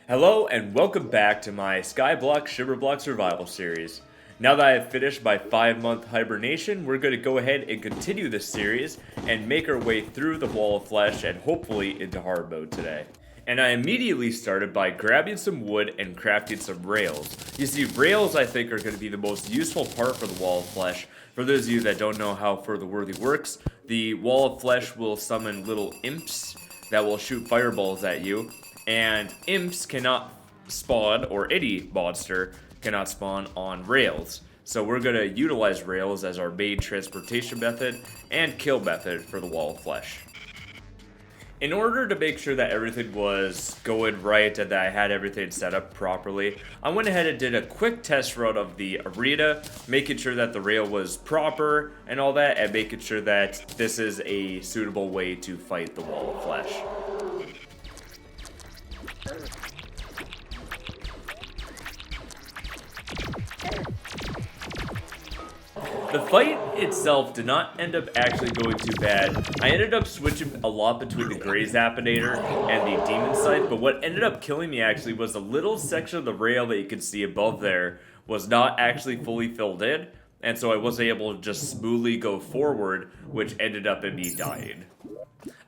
Hello and welcome back to my Skyblock Shimmer survival series. Now that I have finished my 5-month hibernation, we're going to go ahead and continue this series and make our way through the Wall of Flesh and hopefully into hard mode today. And I immediately started by grabbing some wood and crafting some rails. You see, rails I think are going to be the most useful part for the Wall of Flesh. For those of you that don't know how Further Worthy works, the Wall of Flesh will summon little imps that will shoot fireballs at you. And imps cannot spawn, or any monster cannot spawn on rails. So we're going to utilize rails as our main transportation method and kill method for the Wall of Flesh. In order to make sure that everything was going right and that I had everything set up properly, I went ahead and did a quick test run of the arena, making sure that the rail was proper and all that, and making sure that this is a suitable way to fight the Wall of Flesh. The fight itself did not end up actually going too bad. I ended up switching a lot between the Gray Zappinator and the Demon Scythe, but what ended up killing me actually was a little section of the rail that you can see above there was not actually fully filled in, and so I wasn't able to just smoothly go forward, which ended up in me dying.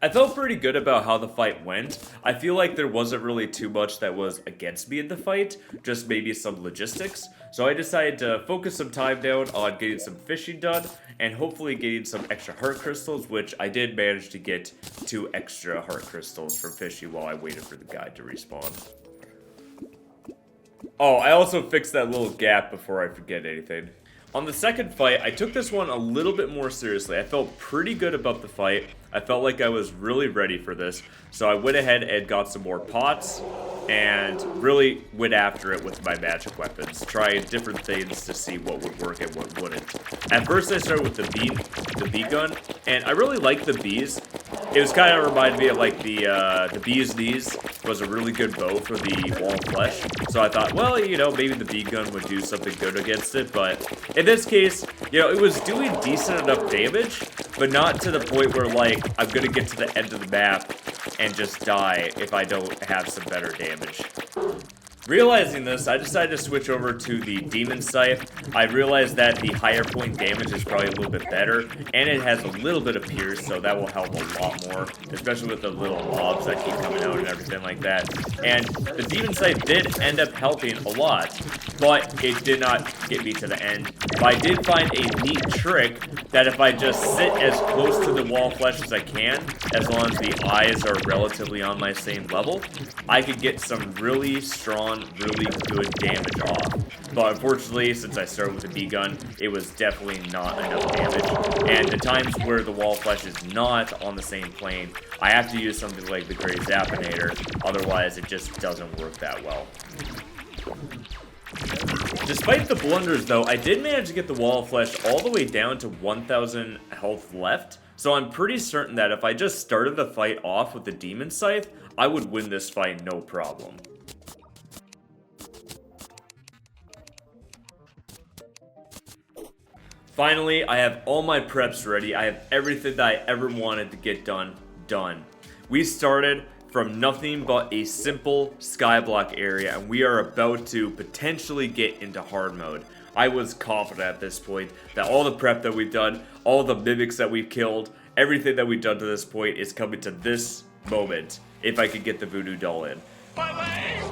I felt pretty good about how the fight went. I feel like there wasn't really too much that was against me in the fight, just maybe some logistics. So I decided to focus some time down on getting some fishing done, and hopefully getting some extra heart crystals, which I did manage to get 2 extra heart crystals from fishing while I waited for the guy to respawn. Oh, I also fixed that little gap before I forget anything. On the second fight, I took this one a little bit more seriously. I felt pretty good about the fight. I felt like I was really ready for this. So I went ahead and got some more pots and really went after it with my magic weapons, trying different things to see what would work and what wouldn't. At first I started with the bee gun, and I really liked the bees. It was kind of reminded me of like the bee's knees was a really good bow for the Wall of Flesh. So I thought, well, you know, maybe the bee gun would do something good against it. But in this case, you know, it was doing decent enough damage, but not to the point where like I'm gonna get to the end of the map and just die if I don't have some better damage. Realizing this, I decided to switch over to the Demon Scythe. I realized that the higher point damage is probably a little bit better, and it has a little bit of pierce, so that will help a lot more, especially with the little mobs that keep coming out and everything like that. And the Demon Scythe did end up helping a lot, but it did not get me to the end. But I did find a neat trick that if I just sit as close to the Wall of Flesh as I can, as long as the eyes are relatively on my same level, I could get some really strong, really good damage off. But unfortunately, since I started with a bee gun, it was definitely not enough damage. And the times where the Wall of Flesh is not on the same plane, I have to use something like the Gray Zappinator, otherwise it just doesn't work that well. Despite the blunders though, I did manage to get the Wall of Flesh all the way down to 1,000 health left, so I'm pretty certain that if I just started the fight off with the Demon Scythe, I would win this fight no problem. Finally, I have all my preps ready. I have everything that I ever wanted to get done. We started from nothing but a simple Skyblock area, and we are about to potentially get into hard mode. I was confident at this point that all the prep that we've done, all the mimics that we've killed, everything that we've done to this point is coming to this moment if I could get the voodoo doll in. My leg!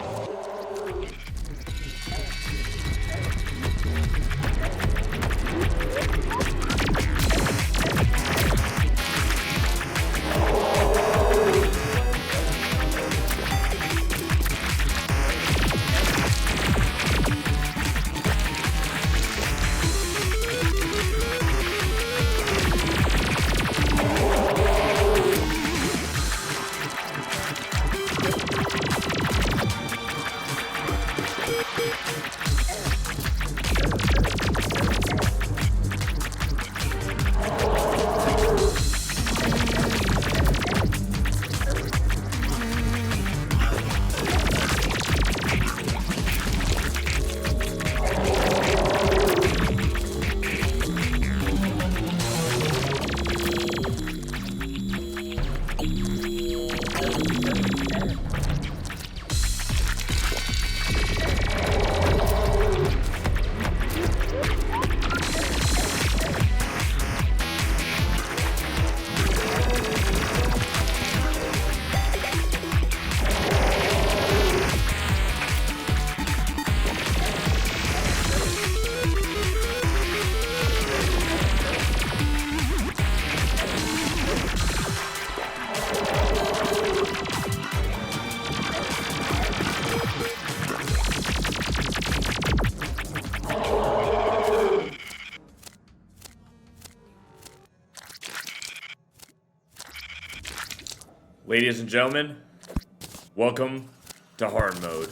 Ladies and gentlemen, welcome to hard mode.